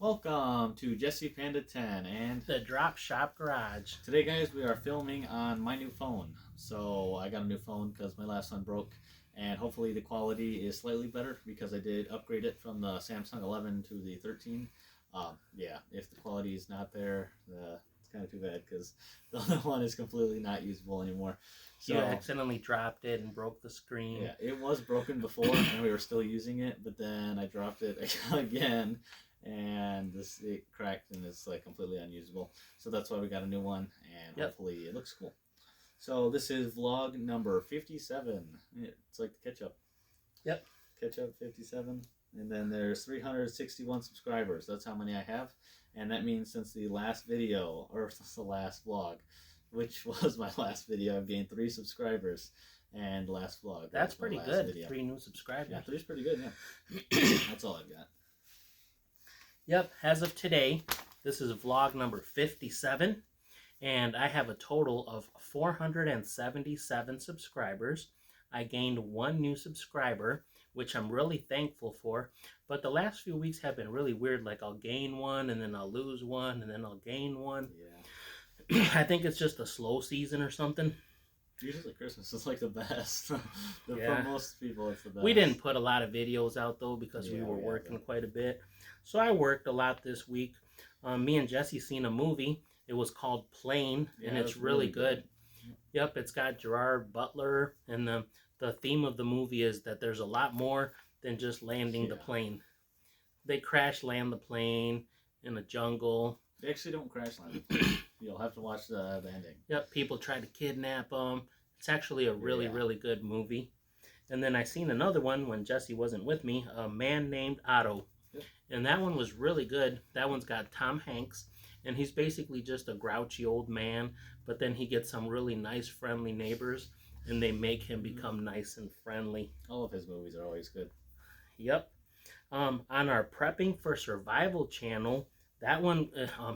Welcome to Jesse Panda 10, and The Drop Shop Garage. today, guys, we are filming on my new phone. So I got a new phone because my last one broke, and hopefully the quality is slightly better because I did upgrade it from the Samsung 11 to the 13. Yeah, if the quality is not there, it's kind of too bad because the other one is completely not usable anymore. So You accidentally dropped it and broke the screen. yeah, it was broken before, and we were still using it, but then I dropped it again, and it cracked and it's like completely unusable. So that's why we got a new one, and hopefully it looks cool. So this is vlog number 57. It's like the ketchup. Yep. Ketchup 57. And then there's 361 subscribers. That's how many I have. And that means since the last video, or since the last vlog, which was my last video, I've gained 3 subscribers. And last vlog. That's pretty good. Video. 3 new subscribers. Yeah, 3's pretty good, yeah. That's all I've got. Yep, as of today, this is vlog number 57. And I have a total of 477 subscribers. I gained 1 new subscriber, which I'm really thankful for. But the last few weeks have been really weird. Like I'll gain 1, and then I'll lose 1, and then I'll gain 1. Yeah. I think it's just a slow season or something. Usually Christmas is like the best. For most people, it's the best. We didn't put a lot of videos out, though, because we were working quite a bit. So I worked a lot this week. Me and Jesse seen a movie. It was called Plane, and it's really good. Yep, it's got Gerard Butler, and the theme of the movie is that there's a lot more than just landing the plane. They crash land the plane in a jungle. They actually don't crash land the plane. You'll have to watch the ending. Yep, people try to kidnap them. It's actually a really, really good movie. And then I seen another one when Jesse wasn't with me, A Man Named Otto. Yep. And that one was really good. That one's got Tom Hanks. And he's basically just a grouchy old man. But then he gets some really nice, friendly neighbors. And they make him become nice and friendly. All of his movies are always good. Yep. On our Prepping for Survival channel, that one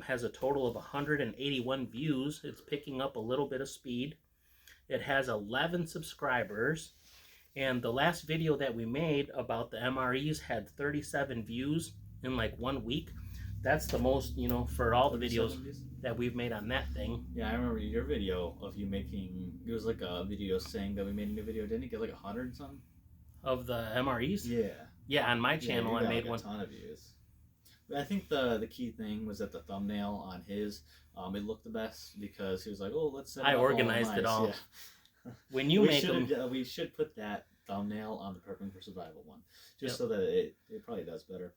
has a total of 181 views. It's picking up a little bit of speed. It has 11 subscribers. And the last video that we made about the MREs had 37 views in like 1 week. That's the most, for all the videos that we've made on that thing. Yeah, I remember your video of you making, it was like a video saying that we made a new video. Didn't it get like 100 something? Of the MREs? Yeah. Yeah, on my channel I made like a ton of views. But I think the key thing was that the thumbnail on his, it looked the best because he was like, oh, let's set it I up organized all nice. it all. Yeah. When you make them... we should put that thumbnail on the Prepping for Survival one, just so that it probably does better.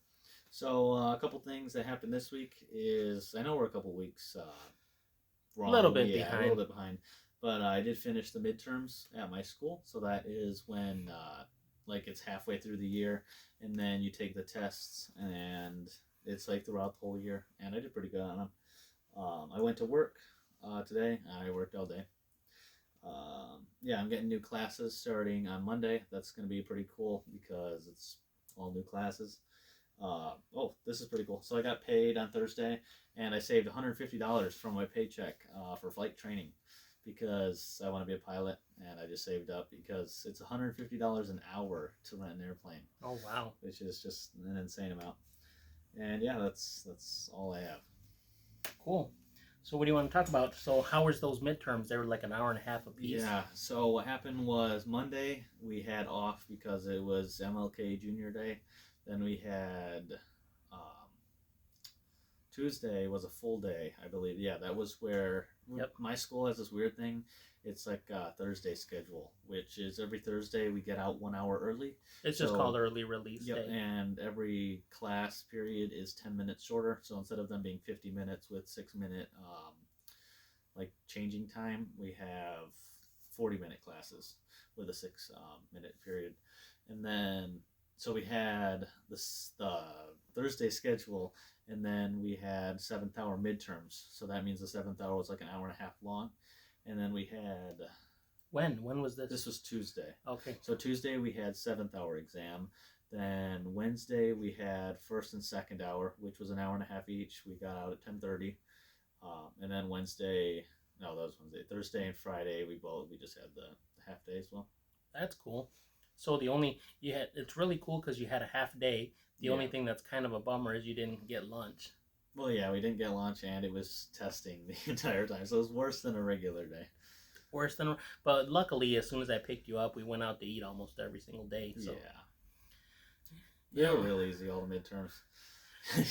So a couple things that happened this week is, I know we're a couple weeks wrong. A little bit behind. But I did finish the midterms at my school, so that is when like it's halfway through the year, and then you take the tests, and it's like throughout the whole year, and I did pretty good on them. I went to work today. I worked all day. Yeah, I'm getting new classes starting on Monday. That's going to be pretty cool because it's all new classes. Oh, this is pretty cool. So I got paid on Thursday, and I saved $150 from my paycheck for flight training because I want to be a pilot, and I just saved up because it's $150 an hour to rent an airplane. Oh, wow. Which is just an insane amount. And yeah, that's all I have. Cool. So what do you want to talk about? So how was those midterms? They were like an hour and a half apiece. Yeah, so what happened was Monday we had off because it was MLK Junior Day. Then we had Tuesday was a full day, I believe. Yeah, that was where my school has this weird thing. It's like a Thursday schedule, which is every Thursday we get out 1 hour early. It's just called early release day. And every class period is 10 minutes shorter. So instead of them being 50 minutes with 6-minute like changing time, we have 40-minute classes with a 6-minute period. And then so we had the Thursday schedule, and then we had 7th hour midterms. So that means the 7th hour was like an hour and a half long. And then we had... When was this? This was Tuesday. Okay. So Tuesday we had 7th hour exam. Then Wednesday we had 1st and 2nd hour, which was an hour and a half each. We got out at 10:30. And then Wednesday... No, that was Wednesday. Thursday and Friday we just had the half day as well. That's cool. So it's really cool because you had a half day. The only Yeah. thing that's kind of a bummer is you didn't get lunch. Well, yeah, we didn't get lunch, and it was testing the entire time, so it was worse than a regular day. Worse than, but luckily, as soon as I picked you up, we went out to eat almost every single day. So Yeah, they were real easy, all the midterms.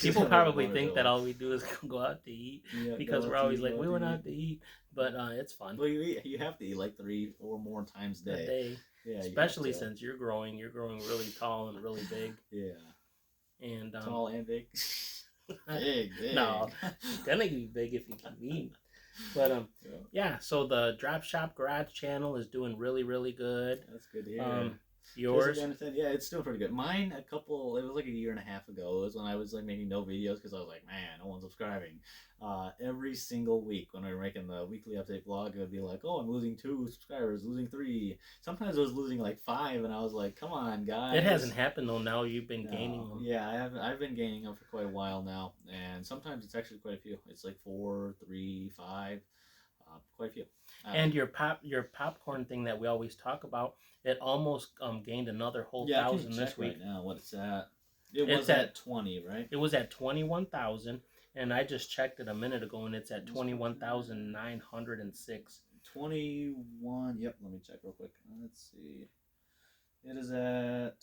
people probably think that all we do is go out to eat Yeah, because go we're out to always eat, like, go out we to went eat. out to eat, but it's fun. Well, you have to eat like 3 or more times a A day. day, Yeah, especially since you're growing really tall and really big. Yeah, And tall and big. Big. No, it's gonna be big if you keep eating. But yeah. So the Drop Shop Garage channel is doing really good. That's good to hear. Yours? Yeah, it's still pretty good. Mine, it was like a year and a half ago. It was when I was like making no videos because I was like, man, no one's subscribing. Every single week when we were making the weekly update vlog, it would be like, oh, I'm losing 2 subscribers, losing 3. Sometimes I was losing like 5, and I was like, come on, guys. It hasn't happened though. Now you've been gaining them. Yeah, I've been gaining them for quite a while now, and sometimes it's actually quite a few. It's like 4, 3, 5. Quite a few. And your popcorn thing that we always talk about, it almost gained another whole 1,000 this week. Right now, what it's at? It was at 20, right? It was at 21,000, and I just checked it a minute ago, and it's at 21,906. 21. Yep. Let me check real quick. Let's see. It is at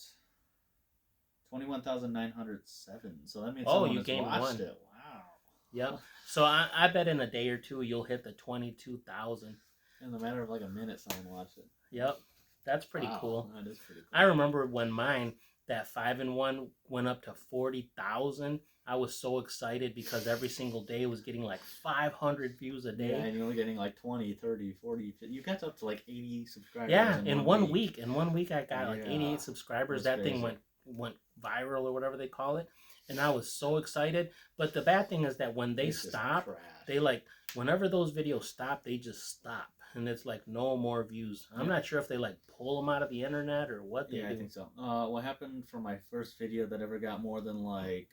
21,907. So that means someone you has gained watched one. it. Wow. Yep. So I bet in a day or two you'll hit the 22,000. In the matter of like a minute, someone watched it. Yep. That's pretty cool. That is pretty cool. I remember when mine, that 5-in-1 went up to 40,000. I was so excited because every single day was getting like 500 views a day. Yeah, and you're only getting like 20, 30, 40. You got up to like 80 subscribers. Yeah, in 1 week. In 1 week, I got like 88 subscribers. That's that thing crazy. went viral or whatever they call it. And I was so excited. But the bad thing is that when they stop, they like, whenever those videos stop, they just stop. And it's like no more views. I'm not sure if they like pull them out of the internet or what they do. I think so. What happened for my first video that ever got more than like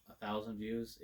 1,000 views?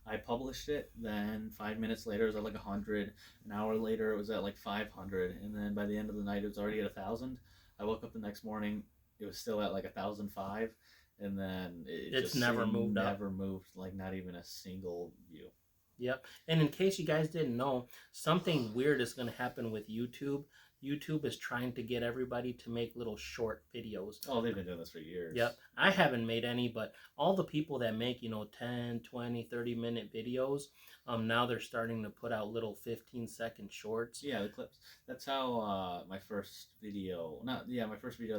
I published it, then 5 minutes later it was at like 100. An hour later it was at like 500, and then by the end of the night it was already at 1,000. I woke up the next morning, it was still at like 1,005, and then it never moved up. Never moved, like not even a single view. Yep. And in case you guys didn't know, something weird is going to happen with YouTube. YouTube is trying to get everybody to make little short videos. Oh, they've been doing this for years. Yep. I haven't made any, but all the people that make, 10, 20, 30-minute videos, now they're starting to put out little 15-second shorts. Yeah, the clips. That's how my first video that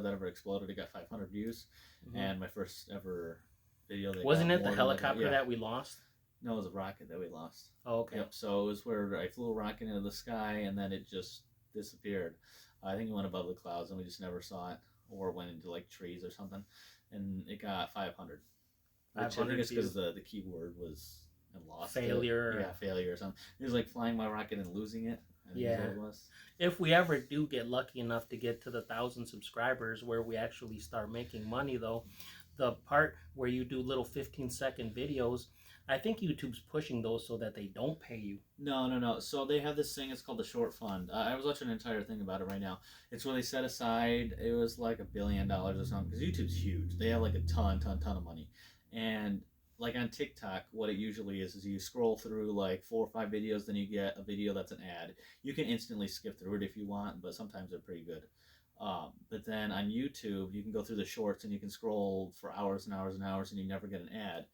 ever exploded, it got 500 views. Mm-hmm. And my first ever video that Wasn't it the helicopter that we lost? No, it was a rocket that we lost. Oh, okay. Yep. So it was where I flew a rocket into the sky, and then it just disappeared. I think it went above the clouds, and we just never saw it, or went into like trees or something. And it got 500. Which I think is because the keyword was lost. Failure. Yeah, failure or something. It was like flying my rocket and losing it. Yeah. It was. If we ever do get lucky enough to get to the 1,000 subscribers, where we actually start making money, though, the part where you do little 15-second videos, I think YouTube's pushing those so that they don't pay you. No. So they have this thing, it's called the Short Fund. I was watching an entire thing about it right now. It's where they set aside, it was like $1 billion or something, because YouTube's huge. They have like a ton of money. And like on TikTok, what it usually is you scroll through like 4 or 5 videos, then you get a video that's an ad. You can instantly skip through it if you want, but sometimes they're pretty good. But then on YouTube, you can go through the shorts and you can scroll for hours and hours and hours, and you never get an ad.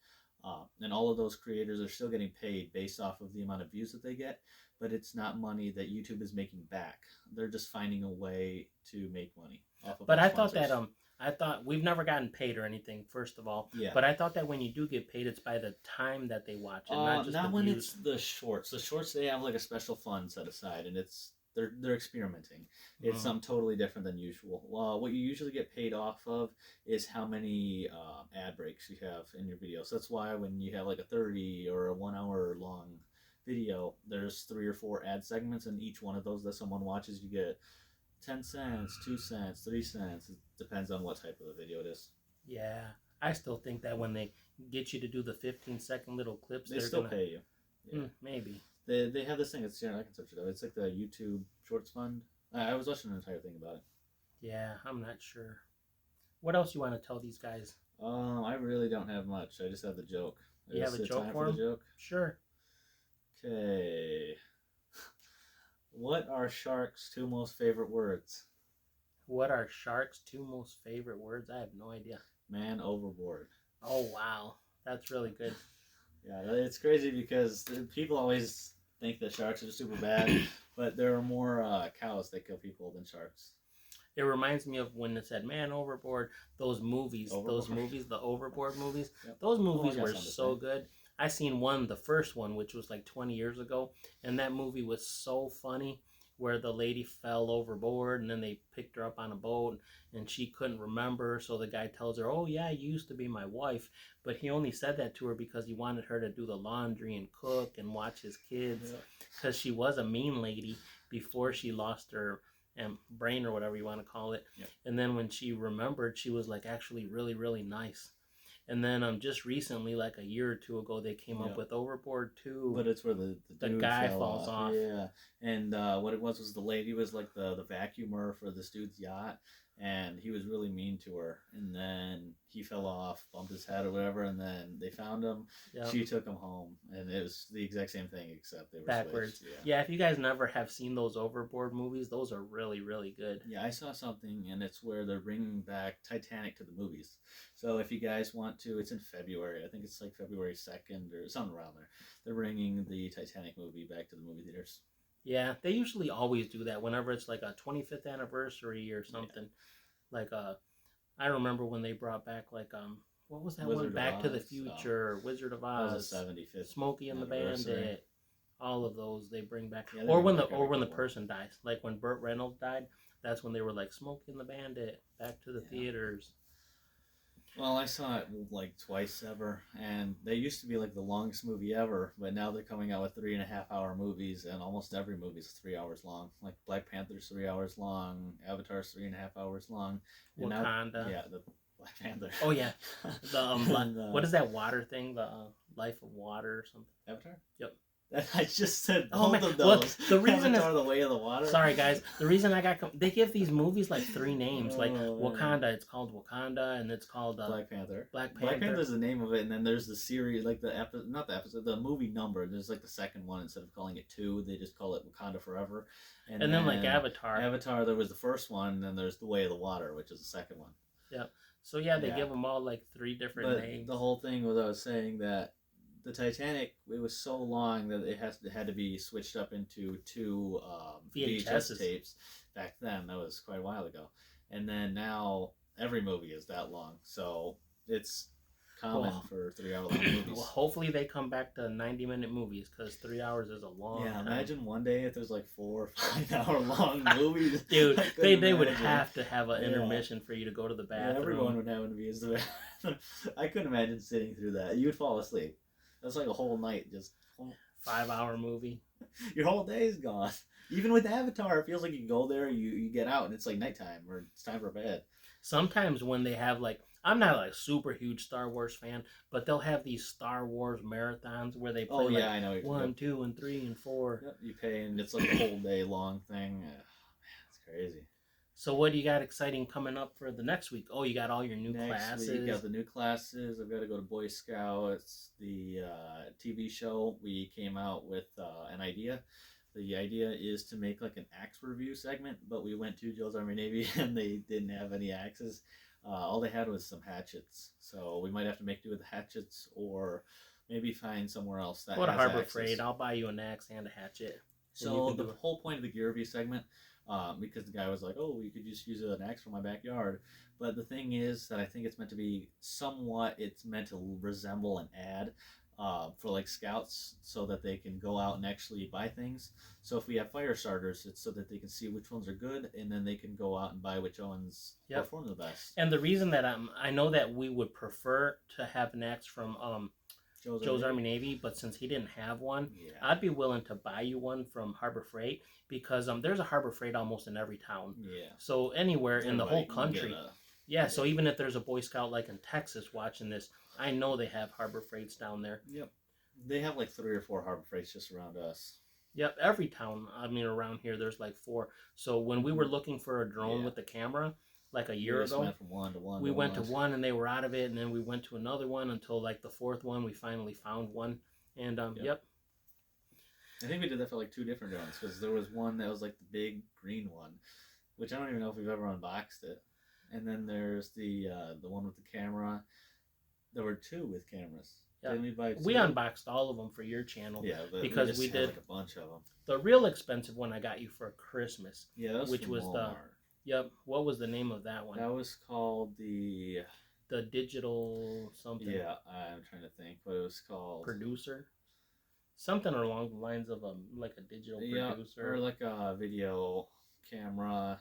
And all of those creators are still getting paid based off of the amount of views that they get, but it's not money that YouTube is making back. They're just finding a way to make money off of. But I thought that we've never gotten paid or anything. First of all, yeah. But I thought that when you do get paid, it's by the time that they watch it, not just not the when views. It's the shorts. The shorts, they have like a special fund set aside, and they're experimenting. It's something totally different than usual. What you usually get paid off of is how many ad breaks you have in your video. So that's why when you have like a 30 or a 1 hour long video, there's 3 or 4 ad segments, and each one of those that someone watches, you get 10 cents, 2 cents, 3 cents. It depends on what type of a video it is. Yeah, I still think that when they get you to do the 15-second little clips, they're still pay you. Yeah. Maybe. They have this thing. It's I can search it up. It's like the YouTube Shorts Fund. I was watching an entire thing about it. Yeah, I'm not sure. What else you want to tell these guys? I really don't have much. I just have the joke. You have Is a it joke time for for the them? joke? Sure. Okay. What are sharks' two most favorite words? What are sharks' two most favorite words? I have no idea. Man overboard. Oh, wow. That's really good. Yeah, it's crazy because people always think that sharks are super bad, but there are more cows that kill people than sharks. It reminds me of when it said "Man Overboard." Those movies, Overboard? the Overboard movies. Yep. Those Oh, I movies got were something to so say. good. I seen one, the first one, which was like 20 years ago, and that movie was so funny. Where the lady fell overboard, and then they picked her up on a boat, and she couldn't remember. So the guy tells her, "Oh yeah, you used to be my wife," but he only said that to her because he wanted her to do the laundry and cook and watch his kids, Yeah. because she was a mean lady before she lost her brain or whatever you want to call it. Yep. And then when she remembered, she was like actually really really nice. And then just recently, like a year or two ago, they came up with Overboard 2. But it's where the dude guy fell falls off. Yeah, and what it was the lady was like the vacuumer for this dude's yacht, and he was really mean to her. And then he fell off, bumped his head or whatever, and then they found him. Yep. She took him home, and it was the exact same thing except they were backwards. switched. Yeah, if you guys never have seen those Overboard movies, those are really really good. Yeah, I saw something, and it's where they're bringing back Titanic to the movies. So if you guys want to, it's in February. I think it's like February 2nd or something around there. They're bringing the Titanic movie back to the movie theaters. Yeah, they usually always do that whenever it's like a 25th anniversary or something. Yeah. Like I remember when they brought back like what was that Wizard one? Back Oz, to the Future, Wizard of Oz, that was the 75th. Smokey and the Bandit. All of those they bring back. Yeah, or when the person dies, like when Burt Reynolds died, that's when they were like Smokey and the Bandit, back to the theaters. Well, I saw it like twice ever, and they used to be like the longest movie ever, but now they're coming out with 3.5 hour movies, and almost every movie is 3 hours long. Like Black Panther's 3 hours long, Avatar's 3.5 hours long. And Wakanda. Now, yeah, the Black Panther. Oh yeah, the what is that water thing? The Life of Water or something. Avatar. Yep. I just said both of those. Well, the reason Avatar, The Way of the Water. Sorry, guys. The reason I got they give these movies like 3 names. Like Wakanda, it's called Wakanda, and it's called Black Panther. Black Panther. Black Panther's the name of it, and then there's the series, like not the episode, the movie number. There's like the second one. Instead of calling it 2, they just call it Wakanda Forever. And then like Avatar. Avatar, there was the first one, and then there's The Way of the Water, which is the second one. Yep. So yeah, they give them all like 3 different names. The whole thing was I was saying that the Titanic, it was so long that it had to be switched up into 2 VHS tapes back then. That was quite a while ago. And then now every movie is that long. So it's common for 3 hour long movies. Well, hopefully they come back to 90-minute movies, because 3 hours is a long time. Imagine one day if there's like 4 or 5 hour long movies. Dude, they would have to have an intermission for you to go to the bathroom. Yeah, everyone would have to use the bathroom. I couldn't imagine sitting through that. You would fall asleep. That's like a whole night, just 5-hour movie. Your whole day is gone. Even with Avatar, it feels like you go there, you get out, and it's like nighttime or it's time for bed. Sometimes when they have like, I'm not like a super huge Star Wars fan, but they'll have these Star Wars marathons where they play I know 1, 2, and 3, and 4. Yep, you pay, and it's like a whole day long thing. Man, it's crazy. So what do you got exciting coming up for the next week? Oh, you got all your new classes. Next week, got the new classes. I've got to go to Boy Scouts. The TV show, we came out with an idea. The idea is to make like an axe review segment, but we went to Joe's Army Navy and they didn't have any axes. All they had was some hatchets. So we might have to make do with the hatchets, or maybe find somewhere else that Go to has Harbor axes. Freight. I'll buy you an axe and a hatchet. So the whole point of the gear review segment, because the guy was like, oh, you could just use an axe from my backyard. But the thing is that I think it's meant to be it's meant to resemble an ad for like scouts, so that they can go out and actually buy things. So if we have fire starters, it's so that they can see which ones are good, and then they can go out and buy which ones perform the best. And the reason that I know that we would prefer to have an axe from Joe's Army Navy, but since he didn't have one, I'd be willing to buy you one from Harbor Freight, because there's a Harbor Freight almost in every town. Yeah. So anywhere in the whole country. So even if there's a Boy Scout like in Texas watching this, I know they have Harbor Freights down there. Yep. They have like 3 or 4 Harbor Freights just around us. Yep, every town, I mean, around here, there's like 4. So when we were looking for a drone Yeah. with the camera, like a We year just ago, went from one to one we to went to one. one and they were out of it, and then we went to another one until like the 4th one, we finally found one. And Yep. yep, I think we did that for like 2 different drones because there was one that was like the big green one, which I don't even know if we've ever unboxed it. And then there's the one with the camera. There were 2 with cameras. Yeah. Didn't we buy 2? we unboxed all of them for your channel. Yeah, but because we, just we had, did like a bunch of them. the real expensive one I got you for Christmas. Yeah, that was which from was Walmart. Yep, what was the name of that one? That was called the Digital something. Yeah, I'm trying to think what it was called. Producer, something along the lines of like a digital producer, or like a video camera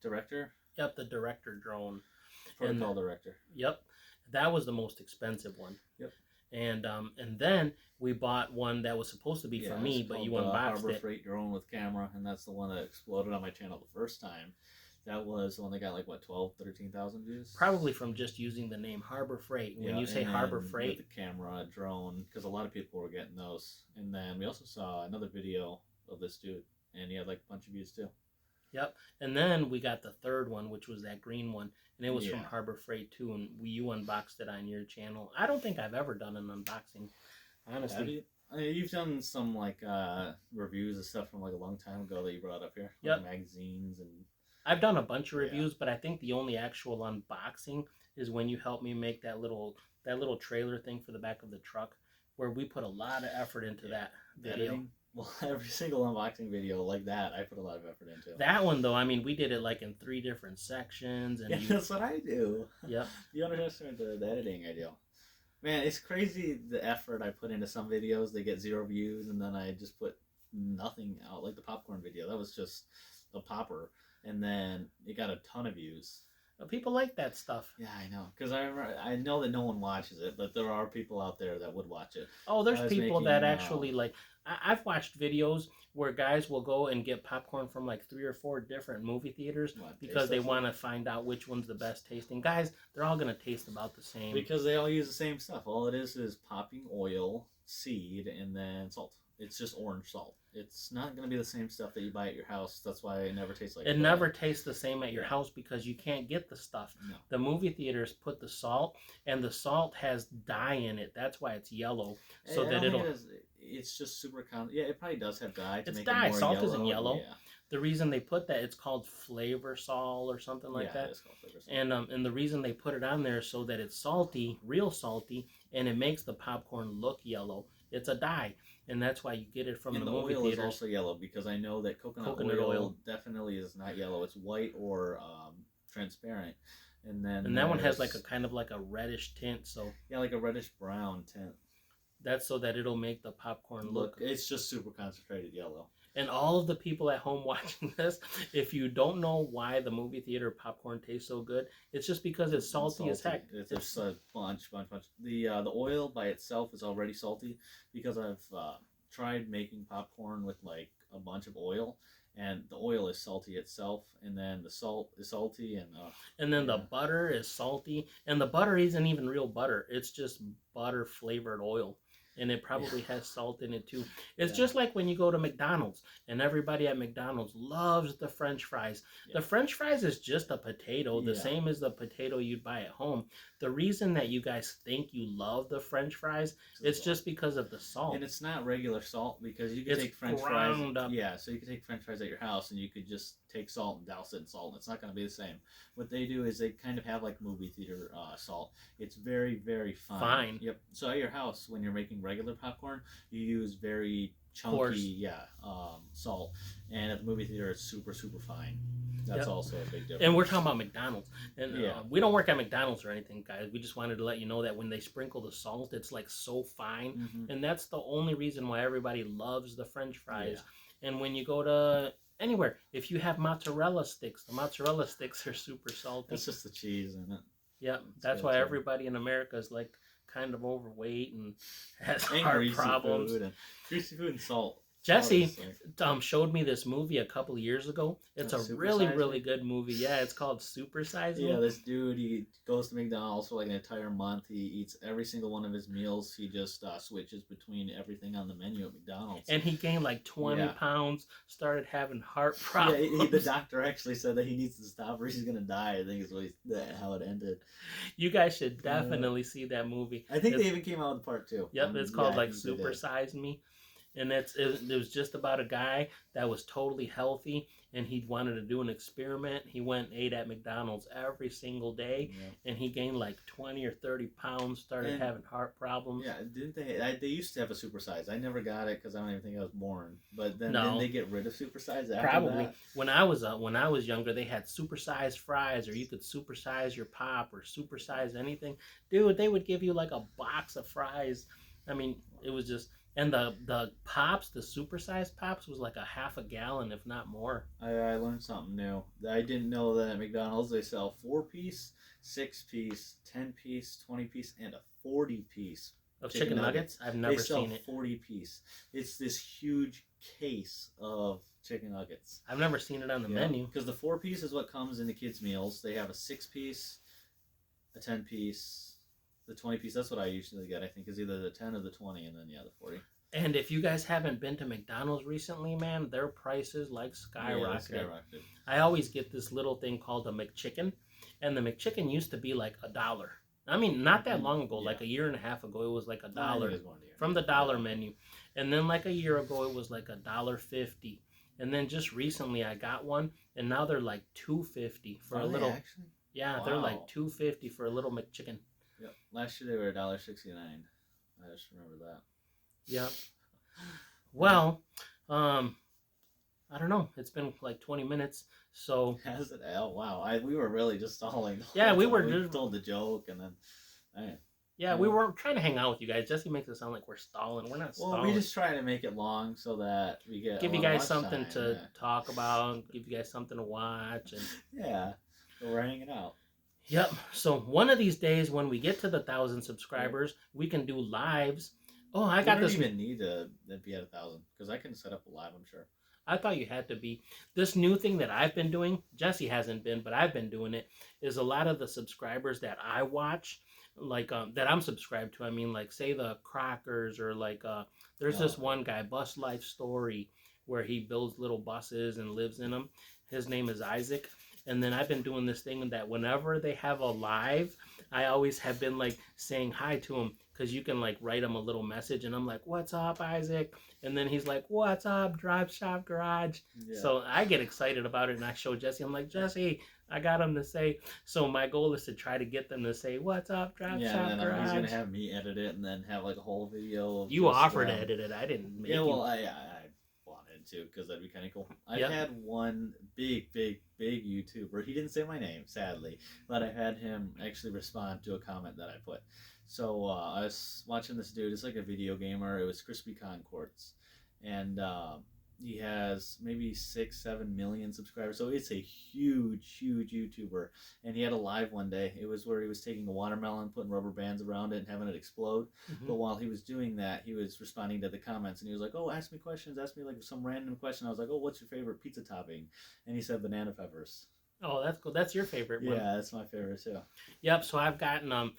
director. Yep, the director drone. Protocol director. Yep, that was the most expensive one. Yep. And then we bought one that was supposed to be for me, but you unboxed Harbor it. Freight drone with camera, and that's the one that exploded on my channel the first time. That was the one that got like what 13,000 views. Probably from just using the name Harbor Freight. When you say Harbor Freight, with the camera drone, because a lot of people were getting those. And then we also saw another video of this dude, and he had like a bunch of views too. Yep. And then we got the 3rd one, which was that green one, and it was from Yeah. Harbor Freight too, and you unboxed it on your channel. I don't think I've ever done an unboxing, honestly. Have you? I mean, you've done some like reviews of stuff from like a long time ago that you brought up here. Yep. Like magazines and. I've done a bunch of reviews, but I think the only actual unboxing is when you helped me make that little trailer thing for the back of the truck, where we put a lot of effort into that video. Editing? Well, every single unboxing video like that, I put a lot of effort into. That one though, I mean, we did it like in 3 different sections, and Yeah, that's what I do. Yep. You understand the editing I do. Man, it's crazy the effort I put into some videos. They get 0 views, and then I just put nothing out, like the popcorn video. That was just a popper. And then it got a ton of views. People like that stuff. Yeah, I know. Because I know that no one watches it, but there are people out there that would watch it. Oh, there's people that actually like. I've watched videos where guys will go and get popcorn from like 3 or 4 different movie theaters because they want to find out which one's the best tasting. Guys, they're all gonna taste about the same. Because they all use the same stuff. All it is popping oil, seed, and then salt. It's just orange salt. It's not going to be the same stuff that you buy at your house. That's why it never tastes like it. Never tastes the same at your house because you can't get the stuff. No. The movie theaters put the salt, and the salt has dye in it. That's why it's yellow. So that it's just super yeah, it probably does have dye. It's dye. Salt yellow. isn't yellow. Yeah. The reason they put that, it's called flavor salt or something like that. It's called flavor salt. And the reason they put it on there is so that it's salty, real salty, and it makes the popcorn look yellow. It's a dye, and that's why you get it from the movie oil theaters. is also yellow because I know that coconut oil definitely is not yellow. It's white or transparent, and that one has like a kind of like a reddish tint. So yeah, like a reddish brown tint. That's so that it'll make the popcorn look. It's just super concentrated yellow. And all of the people at home watching this, if you don't know why the movie theater popcorn tastes so good, it's just because it's salty as heck. It's a bunch. The oil by itself is already salty because I've tried making popcorn with like a bunch of oil, and the oil is salty itself, and then the salt is salty, and then the butter is salty, and the butter isn't even real butter. It's just butter flavored oil. And it probably has salt in it too. It's just like when you go to McDonald's and everybody at McDonald's loves the French fries. The French fries is just a potato, the same as the potato you'd buy at home. The reason that you guys think you love the French fries, it's just because of the salt. And it's not regular salt because you can take French fries. Yeah, so you can take French fries at your house and you could just take salt and douse it in salt, and it's not going to be the same. What they do is they kind of have like movie theater salt. It's very, very fine. Yep. So at your house, when you're making regular popcorn, you use very chunky salt, and at the movie theater, it's super, super fine. That's also a big difference. And we're talking about McDonald's. And we don't work at McDonald's or anything, guys. We just wanted to let you know that when they sprinkle the salt, it's like so fine. Mm-hmm. And that's the only reason why everybody loves the French fries. Yeah. And when you go to anywhere, if you have mozzarella sticks, the mozzarella sticks are super salty. It's just the cheese in it. Yeah, that's why everybody in America is like kind of overweight and has heart problems. Greasy food and salt. Jesse Honestly. showed me this movie a couple of years ago. It's a Super really, Size really Me? good movie. Yeah, it's called Super Size Yeah, Me. this dude, he goes to McDonald's for like an entire month. He eats every single one of his meals. He just switches between everything on the menu at McDonald's. And he gained like 20 Yeah. pounds, started having heart Yeah, the problems. doctor actually said that he needs to stop or he's gonna die. I think is how it ended. You guys should Uh, definitely see that movie. I think It's, they even came out with part two. yep, it's Yeah, called I like think they Super did. Size Me. And it was just about a guy that was totally healthy and he wanted to do an experiment. He went and ate at McDonald's every single day Yeah. and he gained like 20 or 30 pounds, started And having heart problems. yeah, didn't they? They used to have a supersize. I never got it because I don't even think I was born. But then No. didn't they get rid of supersize after Probably that? when I was younger, they had supersized fries, or you could supersize your pop, or supersize anything. Dude, they would give you like a box of fries. I mean, it was just, and the pops, the supersized pops, was like a half a gallon, if not more, I learned something new. I didn't know that at McDonald's they sell 4-piece, 6-piece, 10-piece, 20-piece, and a 40-piece of chicken chicken nugget. nuggets. I've They never sell seen it. 40-piece. It's this huge case of chicken nuggets. I've never seen it on the menu. Because the 4-piece is what comes in the kids' meals. They have a 6-piece, a 10-piece, the 20-piece. That's what I usually get. I think is either the 10 or the 20, and then the 40. And if you guys haven't been to McDonald's recently, man, their prices like skyrocketed. Yeah, skyrocketed. I always get this little thing called a McChicken, and the McChicken used to be like $1. I mean, not that long ago, like a year and a half ago, it was like $1 from the dollar menu, and then like a year ago, it was like $1.50, and then just recently I got one, and now they're like $2.50 for a little. Actually? Yeah, they're like $2.50 for a little McChicken. Yep. Last year they were $1.69. I just remember that. Yep. Well, I don't know. It's been like 20 minutes, so. Has it? Oh wow! We were really just stalling. Yeah, we were. We told the joke and then. Man. Yeah, we were trying to hang out with you guys. Jesse makes it sound like we're stalling. We're not stalling. Well, we just try to make it long so that we get give you guys something to talk about. Give you guys something to watch, and yeah, so we're hanging out. Yep. So one of these days, when we get to the 1,000 subscribers, we can do lives. Oh, I got this. You don't even need to be at 1,000 because I can set up a live. I'm sure. I thought you had to be. This new thing that I've been doing, Jesse hasn't been, but I've been doing it, is a lot of the subscribers that I watch, like that I'm subscribed to. I mean, like say the Crockers, or like there's this one guy, Bus Life Story, where he builds little buses and lives in them. His name is Isaac. And then I've been doing this thing that whenever they have a live, I always have been like saying hi to him, because you can like write him a little message, and I'm like, "What's up, Isaac?" And then he's like, "What's up, Drop Shop Garage?" Yeah. So I get excited about it, and I show Jesse. I'm like, "Jesse, I got him to say." So my goal is to try to get them to say, "What's up, Drop Shop and then Garage?" He's gonna have me edit it and then have like a whole video. You offered to edit it. I didn't make it. Yeah, well, I wanted to because that'd be kind of cool. I had one big YouTuber. He didn't say my name, sadly, but I had him actually respond to a comment that I put. So I was watching this dude. It's like a video gamer. It was Crispy Concords, and he has maybe 6-7 million subscribers. So it's a huge YouTuber. And he had a live one day. It was where he was taking a watermelon, putting rubber bands around it, and having it explode. Mm-hmm. But while he was doing that, he was responding to the comments, and he was like, "Oh, ask me questions. Ask me like some random question." I was like, "Oh, what's your favorite pizza topping?" And he said banana peppers. Oh, that's cool. That's your favorite one. Yeah, that's my favorite too. Yep. So I've gotten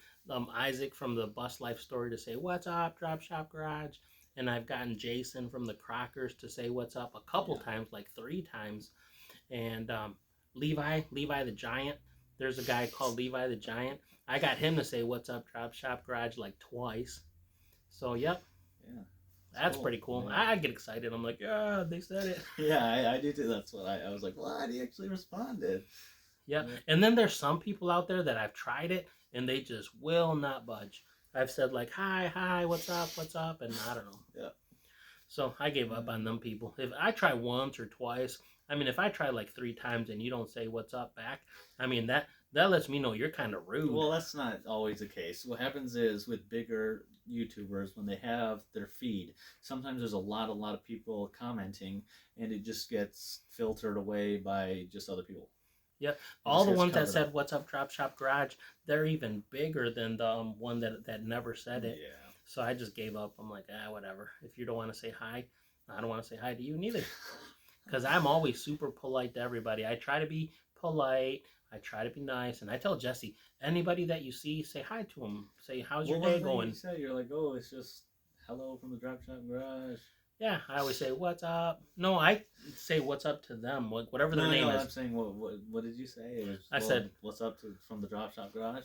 Isaac from the Bus Life Story to say, "What's up, Drop Shop Garage?" And I've gotten Jason from the Crockers to say what's up a couple times, like 3 times. And Levi the Giant, there's a guy called Levi the Giant. I got him to say what's up, Drop Shop Garage, like twice. So, yep. Yeah. That's pretty cool. Yeah. I get excited. I'm like, yeah, they said it. Yeah, I do too. That's what I was like, what? He actually responded. Yep. Yeah. And then there's some people out there that I've tried it, and they just will not budge. I've said like, hi, what's up, and I don't know. Yeah. So I gave up on them people. If I try once or twice, I mean, if I try like 3 times and you don't say what's up back, I mean, that lets me know you're kind of rude. Well, that's not always the case. What happens is with bigger YouTubers, when they have their feed, sometimes there's a lot of people commenting, and it just gets filtered away by just other people. Yep. All the ones that said "What's up, Drop Shop Garage," they're even bigger than the one that never said it. Yeah. So I just gave up. I'm like, whatever. If you don't want to say hi, I don't want to say hi to you neither. Because I'm always super polite to everybody. I try to be polite. I try to be nice. And I tell Jesse, anybody that you see, say hi to them. Say, how's your day going? You said, you're like, oh, it's just hello from the Drop Shop Garage. Yeah, I always say, what's up? No, I say what's up to them, whatever their name is. I'm saying, what did you say? I said, what's up from the Drop Shop Garage?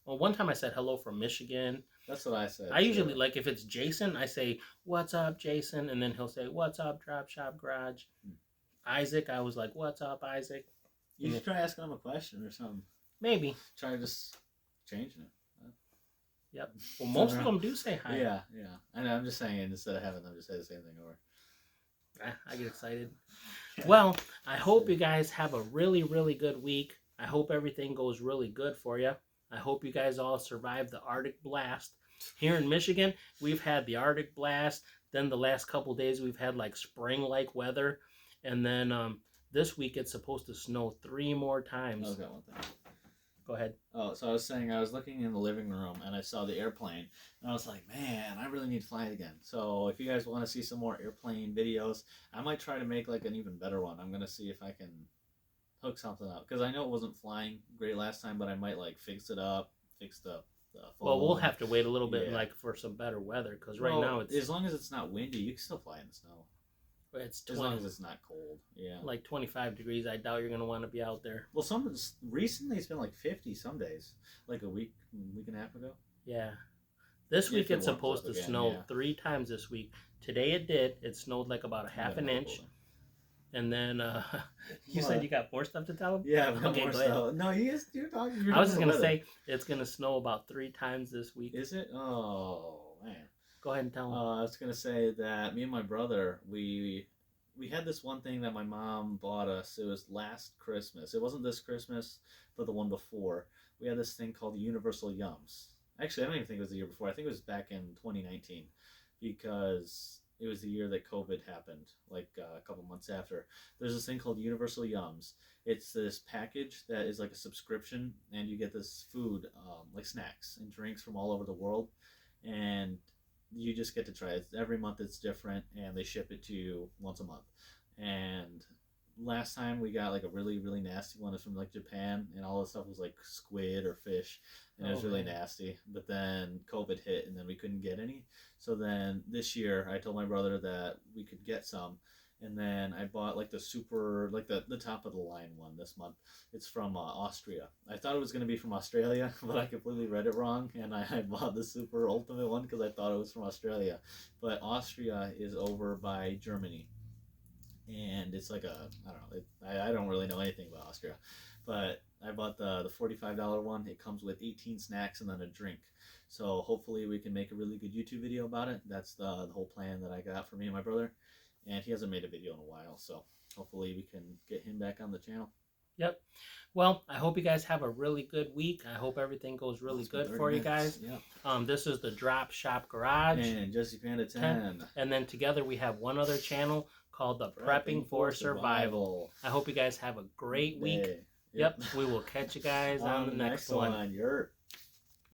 Well, one time I said hello from Michigan. That's what I said. I usually, like, if it's Jason, I say, what's up, Jason? And then he'll say, what's up, Drop Shop Garage? Isaac, I was like, what's up, Isaac? You should try asking him a question or something. Maybe. Try just changing it. Yep. Well, most of them do say hi. Yeah. I know, I'm just saying, instead of having them just say the same thing over. I get excited. Well, I hope you guys have a really, really good week. I hope everything goes really good for you. I hope you guys all survive the Arctic blast. Here in Michigan, we've had the Arctic blast. Then the last couple days, we've had like spring-like weather. And then this week, it's supposed to snow 3 more times. Okay, one thing. Go ahead. Oh, so I was saying, I was looking in the living room and I saw the airplane. And I was like, man, I really need to fly it again. So if you guys want to see some more airplane videos, I might try to make like an even better one. I'm going to see if I can hook something up. Because I know it wasn't flying great last time, but I might like fix it up, fix the well, we'll have to wait a little bit like for some better weather. Because right now it's... As long as it's not windy, you can still fly in the snow. It's 20, as long as it's not cold, yeah. Like 25 degrees, I doubt you're going to want to be out there. Well, recently it's been like 50 some days, like a week and a half ago. Yeah. This week it's supposed to snow 3 times this week. Today it did. It snowed like about a half an inch. And then you said you got more stuff to tell him? Yeah, okay, more stuff. No, you're talking. I was just going to say it's going to snow about 3 times this week. Is it? Oh, man. Go ahead and tell him. I was going to say that me and my brother, we had this one thing that my mom bought us. It was last Christmas. It wasn't this Christmas, but the one before. We had this thing called the Universal Yums. Actually, I don't even think it was the year before. I think it was back in 2019 because it was the year that COVID happened, like a couple months after. There's this thing called Universal Yums. It's this package that is like a subscription, and you get this food, like snacks and drinks from all over the world. And you just get to try it. Every month it's different, and they ship it to you once a month. And last time we got like a really, really nasty one. It's from like Japan, and all the stuff was like squid or fish, and it was really nasty. But then COVID hit, and then we couldn't get any. So then this year I told my brother that we could get some, and then I bought like the super, like the top of the line one this month. It's from Austria. I thought it was going to be from Australia, but I completely read it wrong, and I bought the super ultimate one because I thought it was from Australia. But Austria is over by Germany, and it's like I don't really know anything about Austria, but I bought the $45 one. It comes with 18 snacks and then a drink. So hopefully we can make a really good YouTube video about it. That's the whole plan that I got for me and my brother. And he hasn't made a video in a while, so hopefully we can get him back on the channel. Yep. Well, I hope you guys have a really good week. I hope everything goes really good for you guys. Yep. This is the Drop Shop Garage. And Jesse Panda 10. And then together we have one other channel called the Prepping for Survival. I hope you guys have a great week. Yep. We will catch you guys on the next one.